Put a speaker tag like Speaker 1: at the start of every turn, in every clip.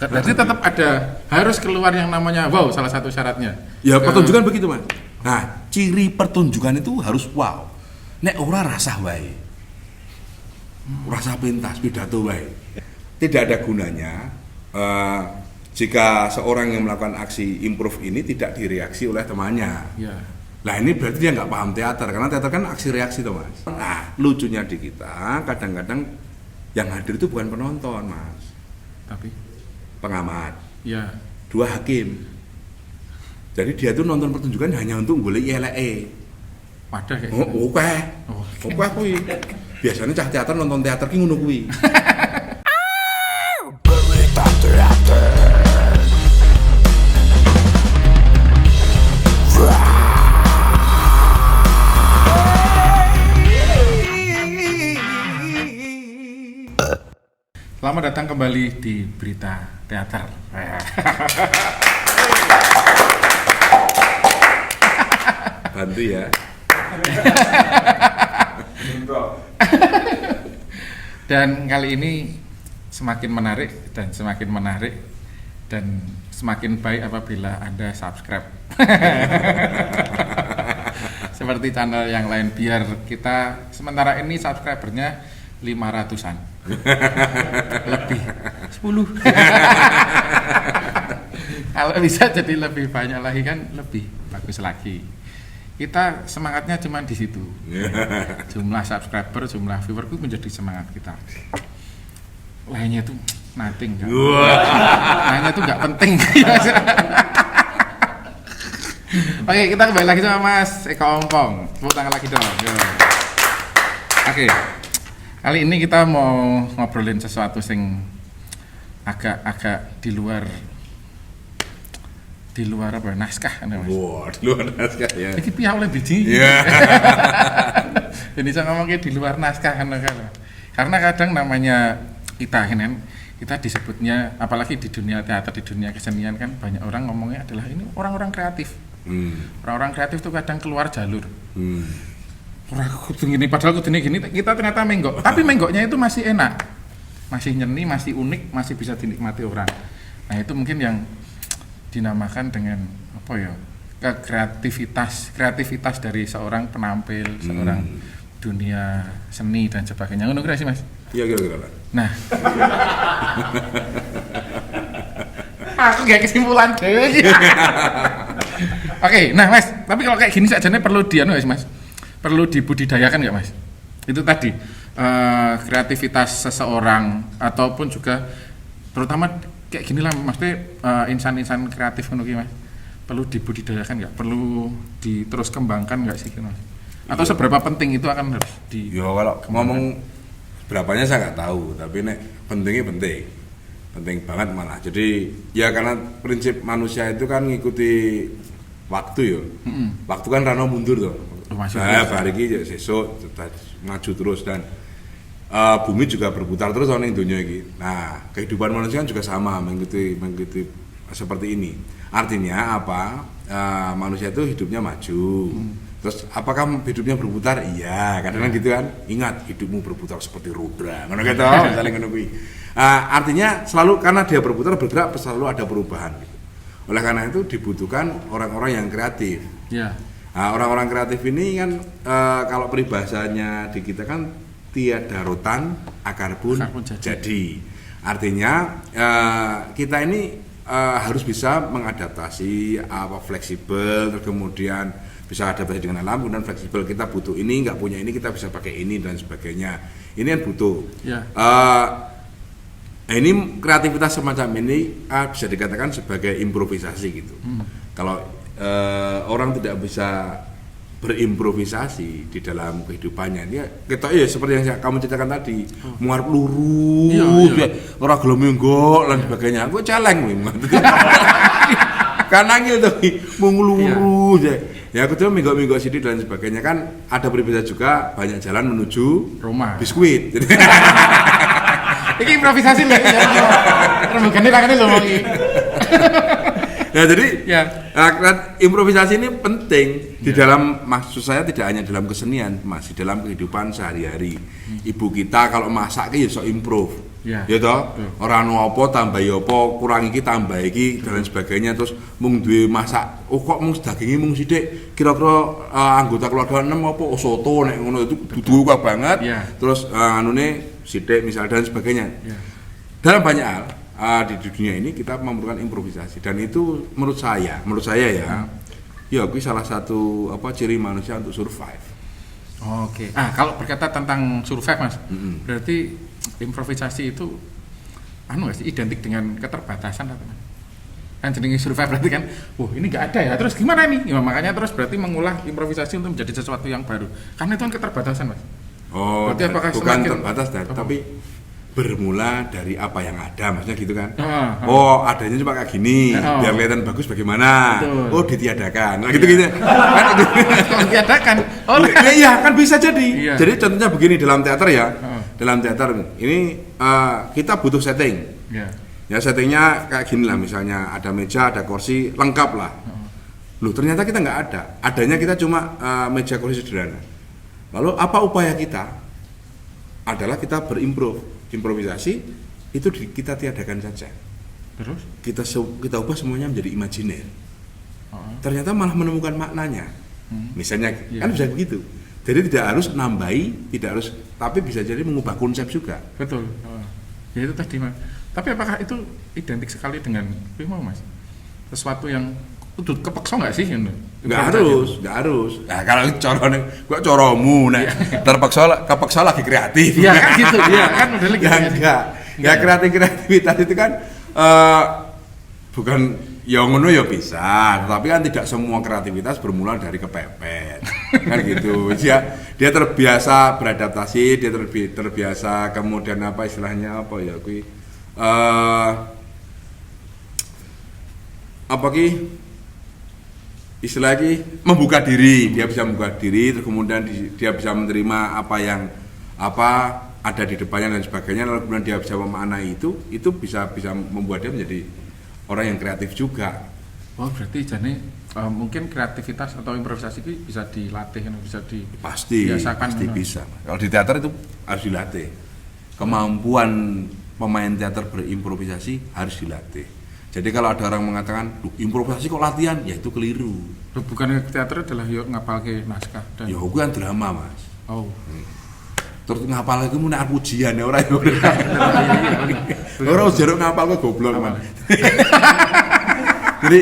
Speaker 1: Berarti tetap ada, harus keluar yang namanya wow, salah satu syaratnya.
Speaker 2: Ya pertunjukan begitu Mas. Nah, ciri pertunjukan itu harus wow. Nek ora rasah wae. Rasa pentas pidato wae. Tidak ada gunanya jika seorang yang melakukan aksi improv ini tidak direaksi oleh temannya.
Speaker 1: Ya.
Speaker 2: Nah ini berarti dia nggak paham teater, karena teater kan aksi reaksi tuh Mas. Nah lucunya di kita kadang-kadang yang hadir itu bukan penonton Mas,
Speaker 1: Tapi
Speaker 2: pengamat,
Speaker 1: ya.
Speaker 2: 2 hakim. Jadi dia tuh nonton pertunjukan hanya untuk golek eleke.
Speaker 1: Wadah kayak
Speaker 2: Oh, oke. Oke kuwi. Biasanya cah teater nonton teater ki ngono kuwi.
Speaker 1: Selamat datang kembali di Berita Teater.
Speaker 2: Bantu ya.
Speaker 1: Dan kali ini semakin menarik dan semakin baik apabila Anda subscribe. Seperti channel yang lain, biar kita sementara ini subscribernya 500-an. Lebih 10. Kalau bisa jadi lebih banyak lagi kan lebih bagus lagi. Kita semangatnya cuma di situ. Jumlah subscriber, jumlah viewer itu menjadi semangat kita. Lainnya itu nothing kan. Lainnya itu nggak penting. Oke, kita kembali lagi sama Mas Eko Ompong. Tepuk tangan lagi dong. Oke. Kali ini kita mau ngobrolin sesuatu sing agak di luar apa naskah kan Mas.
Speaker 2: Wah, di luar naskah ya.
Speaker 1: Iki piye oleh biji.
Speaker 2: Iya.
Speaker 1: Jadi saya ngomongnya di luar naskah kan. Karena kadang namanya kita disebutnya, apalagi di dunia teater, di dunia kesenian kan banyak orang ngomongnya adalah ini orang-orang kreatif. Orang-orang kreatif itu kadang keluar jalur. Ini padahal kudune gini, kita ternyata menggok. Tapi menggoknya itu masih enak, masih nyeni, masih unik, masih bisa dinikmati orang. Nah itu mungkin yang dinamakan dengan apa ya, kreativitas dari seorang penampil, seorang dunia seni dan sebagainya. Ngono kira sih Mas?
Speaker 2: Iya kira-kira.
Speaker 1: Nah, aku gak kesimpulan deh. Oke, nah Mas, tapi kalau kayak gini sajane perlu Mas. Perlu dibudidayakan nggak Mas? Itu tadi kreativitas seseorang ataupun juga terutama kayak gini lah, maksudnya insan-insan kreatif ngono ki Mas. Perlu dibudidayakan nggak? Perlu diterus kembangkan nggak sih Mas? Atau seberapa penting itu akan harus di?
Speaker 2: Ya kalau ngomong berapanya saya nggak tahu, tapi nek pentingnya penting banget malah. Jadi ya karena prinsip manusia itu kan ngikuti waktu ya. Waktu kan rano mundur tuh. Nah, hari ini sesuk maju terus dan bumi juga berputar terus ning dunia ini. Nah, kehidupan manusia kan juga sama mengikuti seperti ini. Artinya apa? Manusia itu hidupnya maju. Terus apakah hidupnya berputar? Iya, kadang-kadang gitu kan. Ingat, hidupmu berputar seperti roda. Ngono gitu, misalnya ngono kuwi. Artinya selalu karena dia bergerak selalu ada perubahan gitu. Oleh karena itu dibutuhkan orang-orang yang kreatif.
Speaker 1: Ya.
Speaker 2: Nah, orang-orang kreatif ini kan kalau peribahasanya di kita kan tiada rotan akar pun jadi. Artinya kita ini harus bisa mengadaptasi, fleksibel, terus kemudian bisa adaptasi dengan alam, kemudian fleksibel, kita butuh ini, nggak punya ini kita bisa pakai ini dan sebagainya. Ini kan butuh. Ya. Ini kreativitas semacam ini bisa dikatakan sebagai improvisasi gitu. Kalau orang tidak bisa berimprovisasi di dalam kehidupannya, dia kita ya seperti yang kamu ceritakan tadi, muar peluru, ora gelem nggok dan sebagainya. Gue celeng memang. Karena gitu menguluru ya aku tuh minggu-minggu sini dan sebagainya kan ada berbeda juga banyak jalan menuju
Speaker 1: Roma.
Speaker 2: Biskuit.
Speaker 1: Ini improvisasi lho. Rembugannya tangannya lho mau iki.
Speaker 2: Ya jadi improvisasi ini penting di dalam, maksud saya tidak hanya dalam kesenian, masih dalam kehidupan sehari-hari. Ibu kita kalau masak ya sok improv.
Speaker 1: Ya.
Speaker 2: Ya toh, ora ono apa tambah apa, kurang iki tambah iki dan lain sebagainya terus mung duwe masak. Oh kok mung daginge mung sithik, kira-kira anggota keluarga 6 apa soto nek ngono itu dudu banget.
Speaker 1: Ya.
Speaker 2: Terus anune sithik misal dan sebagainya.
Speaker 1: Ya.
Speaker 2: Dalam banyak hal di dunia ini kita memerlukan improvisasi dan itu menurut saya ya itu salah satu ciri manusia untuk survive.
Speaker 1: Oke. Kalau berkata tentang survive Mas, berarti improvisasi itu nggak sih identik dengan keterbatasan atau kan jenenge survive berarti kan, ini nggak ada ya, terus gimana nih? Ya, makanya terus berarti mengolah improvisasi untuk menjadi sesuatu yang baru. Karena itu kan keterbatasan Mas.
Speaker 2: Berarti apakah bukan terbatas tapi bermula dari apa yang ada, maksudnya gitu kan? Adanya cuma kayak gini, biar kelihatan bagus bagaimana? Betul. Ditiadakan, gitu-gitu. Kan
Speaker 1: ditiadakan.
Speaker 2: Iya, kan bisa jadi. Iya. Jadi contohnya begini dalam teater ya, dalam teater ini kita butuh setting. Ya settingnya kayak gini lah, misalnya ada meja, ada kursi, lengkap lah. Loh ternyata kita nggak ada, adanya kita cuma meja kursi sederhana. Lalu apa upaya kita? Adalah kita improvisasi itu kita tiadakan saja.
Speaker 1: Terus
Speaker 2: kita ubah semuanya menjadi imajiner. Ternyata malah menemukan maknanya. Misalnya kan bisa begitu. Jadi tidak harus nambahi, tidak harus, tapi bisa jadi mengubah konsep juga.
Speaker 1: Betul. Ya itu tadi Mas. Tapi apakah itu identik sekali dengan Mas? Sesuatu yang kepeksa nggak sih?
Speaker 2: Nggak harus. Nah kalau gua coromu nek kepeksa lagi kreatif.
Speaker 1: Iya kan gitu, iya kan udah lagi.
Speaker 2: Ya kreativitas itu kan bukan ya ngono ya bisa, tapi kan tidak semua kreativitas bermula dari kepepet. Kan gitu. Dia terbiasa beradaptasi, dia terbiasa kemudian istilahnya istilahnya membuka diri, dia bisa membuka diri, terus kemudian dia bisa menerima apa ada di depannya dan sebagainya, lalu kemudian dia bisa memaknai itu bisa membuat dia menjadi orang yang kreatif juga.
Speaker 1: Berarti jadi mungkin kreativitas atau improvisasi itu bisa dilatih, bisa
Speaker 2: pasti bisa. Kalau di teater itu harus dilatih. Kemampuan pemain teater berimprovisasi harus dilatih. Jadi kalau ada orang mengatakan, improvisasi kok latihan, ya itu keliru.
Speaker 1: Bukannya teater adalah ngapal ke naskah dan
Speaker 2: ya itu kan drama Mas. Terus ngapal itu mau nek pujian ya orang orang jaruk ngapal ke goblok Mas. Jadi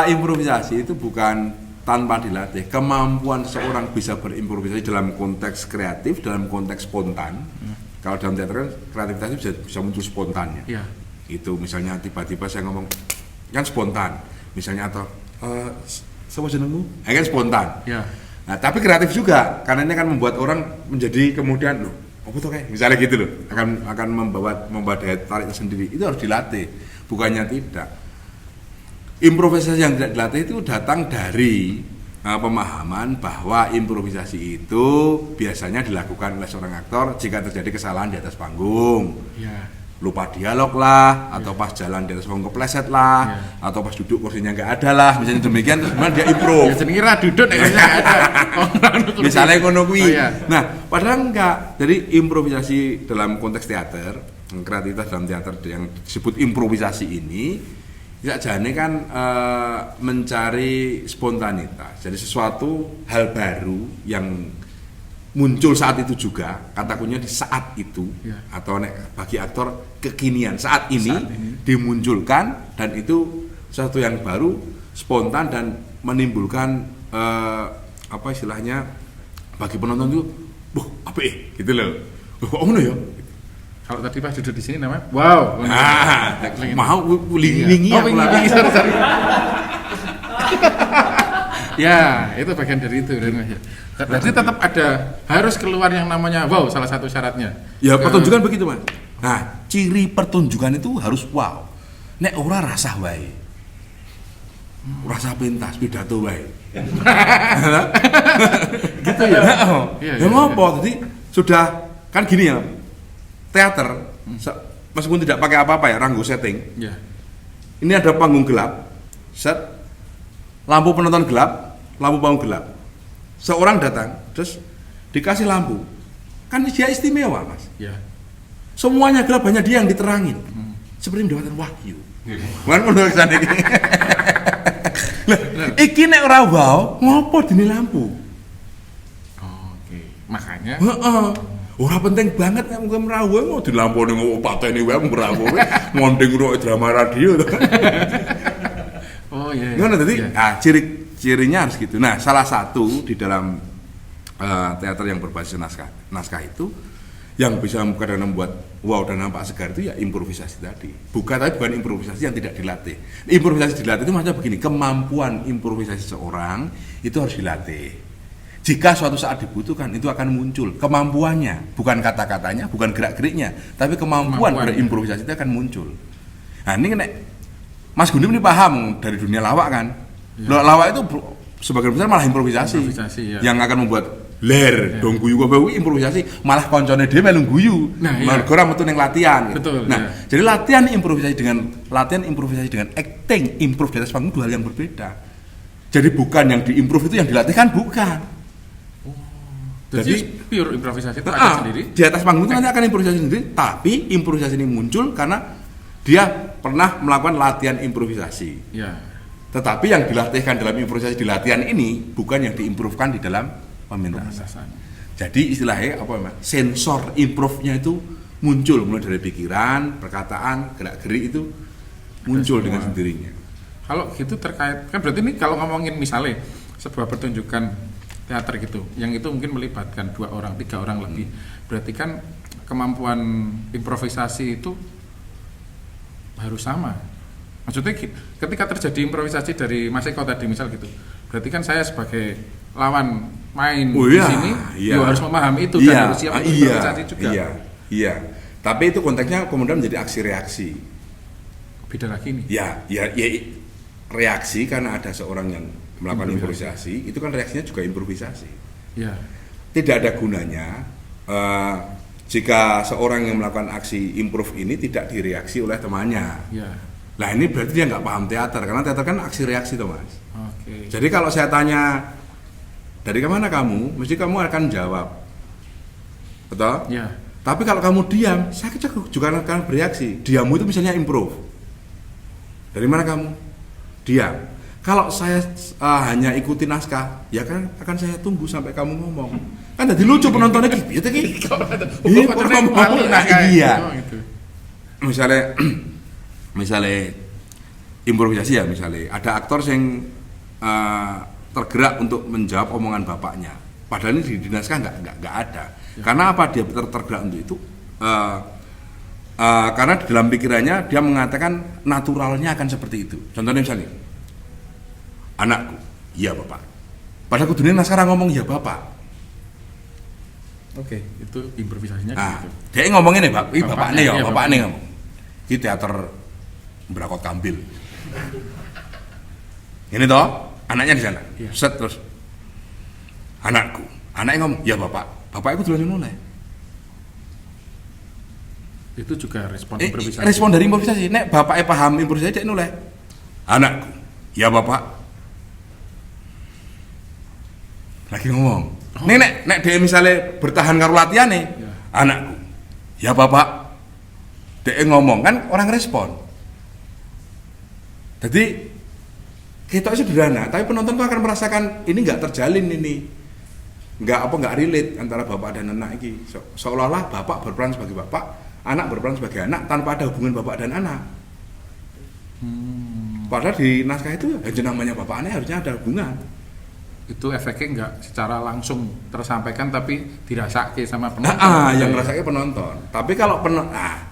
Speaker 2: improvisasi itu bukan tanpa dilatih. Kemampuan seorang bisa berimprovisasi dalam konteks kreatif, dalam konteks spontan. Kalau dalam teater kan kreativitasnya bisa muncul spontannya. Itu misalnya tiba-tiba saya ngomong kan spontan misalnya, atau siapa jenengmu? Kan spontan. Nah tapi kreatif juga karena ini kan membuat orang menjadi kemudian apa tuh kayak misalnya gitu loh, akan membawa daya tarik tersendiri. Itu harus dilatih, bukannya tidak. Improvisasi yang tidak dilatih itu datang dari pemahaman bahwa improvisasi itu biasanya dilakukan oleh seorang aktor jika terjadi kesalahan di atas panggung. Lupa dialog lah, atau pas jalan di atas panggung kepleset lah, atau pas duduk kursinya nggak ada lah, misalnya demikian, terus kemudian dia improv.
Speaker 1: Ya jenenge duduk nggak ada.
Speaker 2: Misalnya ngono kuwi. Nah, padahal enggak. Jadi improvisasi dalam konteks teater, kreativitas dalam teater yang disebut improvisasi ini, jane kan mencari spontanitas. Jadi sesuatu hal baru yang muncul saat itu juga, kata kuncinya di saat itu, atau bagi aktor kekinian saat ini dimunculkan, dan itu sesuatu yang baru, spontan dan menimbulkan istilahnya bagi penonton itu, apa gitu loh, ngono ya.
Speaker 1: Kalau tadi pas duduk di sini namanya, wow.
Speaker 2: Mau wingi
Speaker 1: aku lagi. Ya, itu bagian dari itu. Berarti tetap ada, harus keluar yang namanya wow, salah satu syaratnya.
Speaker 2: Ya, pertunjukan begitu Mas. Nah, ciri pertunjukan itu harus wow. Nek ora rasah wae. Rasa pentas pidato wae. Gitu ya. Ya ngopo, jadi sudah kan gini ya. Teater meskipun tidak pakai apa-apa ya, ranggo setting. Ini ada panggung gelap. Set lampu penonton gelap, lampu panggung gelap. Seorang datang, terus dikasih lampu, kan dia istimewa Mas. semuanya gelap, hanya dia yang diterangin. Seperti mendapatkan wahyu. Kan menurut saya iki. Lah, iki nek ora wow, ngopo dene lampu?
Speaker 1: Oke. Makanya
Speaker 2: Heeh. Ora penting banget nek mung merawe mau dilamponi ngopo pateni wae merawe. Ngondeng ngrungok drama radio to.
Speaker 1: oh iya.
Speaker 2: Ngono tadi.
Speaker 1: Iya.
Speaker 2: Ah, ciri-cirinya harus gitu. Nah, salah satu di dalam teater yang berbasis naskah itu yang bisa kadang membuat wow dan nampak segar itu ya improvisasi tadi. Tapi bukan improvisasi yang tidak dilatih. Improvisasi dilatih itu maksudnya begini, kemampuan improvisasi seorang itu harus dilatih. Jika suatu saat dibutuhkan itu akan muncul kemampuannya, bukan kata-katanya, bukan gerak-geriknya, tapi kemampuan berimprovisasi itu akan muncul. Nah ini nek Mas Gundi ini paham dari dunia lawak kan? Ya. Lawak itu sebagian besar malah improvisasi ya. Yang akan membuat ler, dong guyu gue improvisasi, malah koncone dia melu guyu. Nah, ora metu ning latihan. Gitu.
Speaker 1: Betul.
Speaker 2: Nah, jadi latihan improvisasi dengan acting, improve di atas panggung dua hal yang berbeda. Jadi bukan yang diimprove itu yang dilatih kan bukan.
Speaker 1: Jadi pure improvisasi itu ada sendiri.
Speaker 2: Di atas panggung itu nanti akan improvisasi sendiri, tapi improvisasi ini muncul karena dia pernah melakukan latihan improvisasi.
Speaker 1: Ya.
Speaker 2: Tetapi yang dilatihkan dalam improvisasi di latihan ini bukan yang diimprovekan di dalam pementasan. Jadi istilahnya apa Mas? Sensor improve-nya itu muncul mulai dari pikiran, perkataan, gerak-gerik itu muncul dengan sendirinya.
Speaker 1: Kalau gitu terkait kan berarti ini kalau ngomongin misalnya sebuah pertunjukan teater gitu, yang itu mungkin melibatkan 2 orang, 3 orang lebih. Berarti kan kemampuan improvisasi itu harus sama. Maksudnya ketika terjadi improvisasi dari Mas Eko tadi misal gitu, berarti kan saya sebagai lawan main di sini, harus memahami itu dan harus siap improvisasi juga.
Speaker 2: Iya. Tapi itu konteksnya kemudian menjadi aksi reaksi.
Speaker 1: Beda lagi nih.
Speaker 2: Ya, reaksi karena ada seorang yang melakukan improvisasi, itu kan reaksinya juga improvisasi.
Speaker 1: Ya.
Speaker 2: Tidak ada gunanya jika seorang yang melakukan aksi improv ini tidak direaksi oleh temannya.
Speaker 1: Ya.
Speaker 2: Nah ini berarti dia nggak paham teater, karena teater kan aksi reaksi toh Mas.
Speaker 1: Oke.
Speaker 2: Jadi kalau saya tanya dari kemana kamu, mesti kamu akan jawab, betul?
Speaker 1: Ya.
Speaker 2: Tapi kalau kamu diam, saya juga akan bereaksi. Diammu itu misalnya improv. Dari mana kamu? Diam. Kalau saya hanya ikuti naskah, ya kan akan saya tunggu sampai kamu ngomong. Kan jadi lucu penontonnya gitu gitu. Iya. Misalnya improvisasi ya, misalnya ada aktor yang tergerak untuk menjawab omongan bapaknya. Padahal ini di naskah nggak ada. Ya. Karena apa dia tergerak untuk itu? Karena di dalam pikirannya dia mengatakan naturalnya akan seperti itu. Contohnya misalnya, anakku, iya bapak. Padahal kudunya naskah ngomong ya bapak.
Speaker 1: Oke, itu improvisasinya
Speaker 2: gitu.
Speaker 1: Dia
Speaker 2: ngomongin ya bapaknya ya, bapaknya ngomong. Ini teater berakot kambil. Ini toh, anaknya di sana.
Speaker 1: Ya.
Speaker 2: Set terus. Anaknya ngomong, ya bapak. Bapak itu duluan mulai.
Speaker 1: Itu juga respon improvisasi.
Speaker 2: Respon dari improvisasi. Nek bapaknya paham improvisasi dia noleh. Anakku, ya bapak. Lagi ngomong. Nek dia misalnya bertahan karo latihan nih. Ya. Anakku, ya bapak. Dia ngomong kan orang respon. Jadi kita sederhana, tapi penonton tuh akan merasakan ini nggak terjalin ini, nggak relate antara bapak dan anak ini. Seolah-olah bapak berperan sebagai bapak, anak berperan sebagai anak tanpa ada hubungan bapak dan anak. Padahal di naskah itu ya namanya bapak anak harusnya ada hubungan.
Speaker 1: Itu efeknya nggak secara langsung tersampaikan tapi dirasakan sama penonton.
Speaker 2: Yang rasakan penonton. Tapi kalau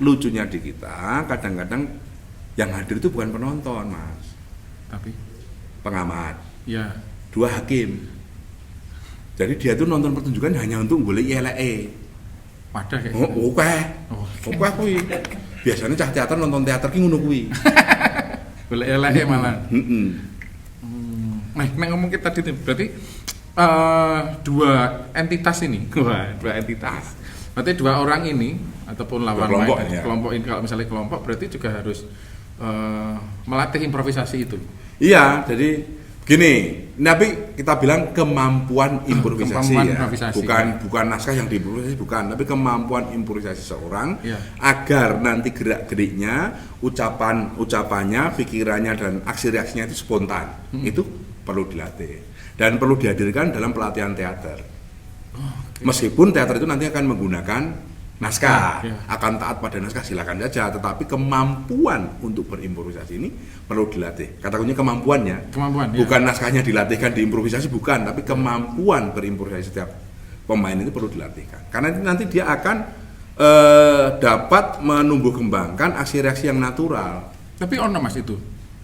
Speaker 2: lucunya di kita kadang-kadang yang hadir itu bukan penonton Mas, tapi pengamat. Ya. 2 hakim. Jadi dia tuh nonton pertunjukan hanya untuk golek eleke.
Speaker 1: Wadah kayak
Speaker 2: gitu. Oke kuwi. Biasanya cah teater nonton teater ki ngono kuwi.
Speaker 1: Golek eleke malah. Nah, ngomong kita tadi berarti 2 entitas ini. 2 entitas. Berarti 2 orang ini ataupun lawan main kelompok ini, kalau misalnya kelompok berarti juga harus melatih improvisasi itu.
Speaker 2: Iya, jadi Gini, tapi kita bilang kemampuan improvisasi
Speaker 1: Kemampuan
Speaker 2: ya,
Speaker 1: improvisasi,
Speaker 2: bukan naskah yang diimprovisasi, bukan, tapi kemampuan improvisasi seorang
Speaker 1: Ya.
Speaker 2: agar nanti gerak-geriknya, ucapannya, pikirannya dan aksi reaksinya itu spontan. Itu perlu dilatih dan perlu dihadirkan dalam pelatihan teater. Meskipun teater itu nanti akan menggunakan naskah,
Speaker 1: Ya.
Speaker 2: akan taat pada naskah silakan saja, tetapi kemampuan untuk berimprovisasi ini perlu dilatih. Kata kuncinya kemampuannya,
Speaker 1: Kemampuan, ya.
Speaker 2: bukan naskahnya dilatihkan diimprovisasi, bukan, tapi kemampuan berimprovisasi setiap pemain itu perlu dilatihkan. Karena nanti dia akan dapat menumbuh kembangkan aksi reaksi yang natural.
Speaker 1: Tapi ono Mas itu.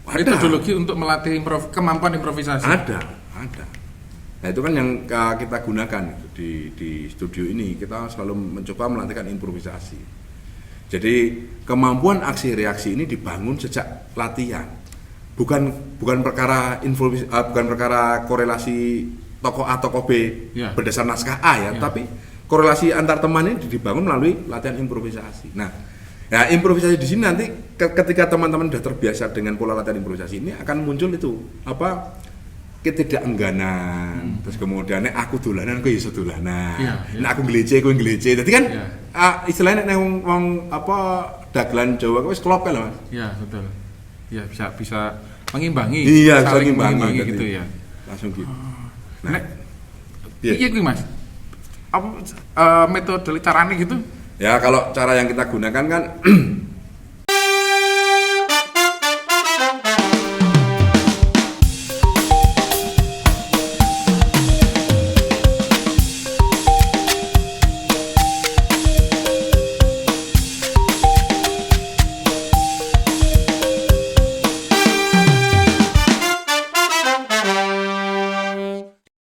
Speaker 2: Ada.
Speaker 1: Metodologi untuk melatih kemampuan improvisasi.
Speaker 2: Ada. Nah itu kan yang kita gunakan di studio ini, kita selalu mencoba melatihkan improvisasi. Jadi kemampuan aksi reaksi ini dibangun sejak latihan, bukan perkara bukan perkara korelasi tokoh A tokoh B
Speaker 1: Ya.
Speaker 2: berdasar naskah A ya,
Speaker 1: Ya.
Speaker 2: tapi korelasi antar teman ini dibangun melalui latihan improvisasi. Nah, improvisasi di sini nanti ketika teman-teman sudah terbiasa dengan pola latihan improvisasi ini akan muncul itu ketidakengganan, terus kemudian aku dolanan, aku iso dolanan,
Speaker 1: Iya, iya.
Speaker 2: aku ngelece, aku ngelece. Jadi kan
Speaker 1: Iya.
Speaker 2: istilahnya nek wong dagelan Jawa wis klopel Mas.
Speaker 1: Ya, betul. Ya, bisa mengimbangi.
Speaker 2: Iya,
Speaker 1: saling
Speaker 2: saling
Speaker 1: mengimbangi
Speaker 2: imbangi
Speaker 1: gitu ya.
Speaker 2: Langsung gitu.
Speaker 1: Nek,
Speaker 2: iya.
Speaker 1: iya kuwi Mas. Apa metode carane gitu?
Speaker 2: Ya kalau cara yang kita gunakan kan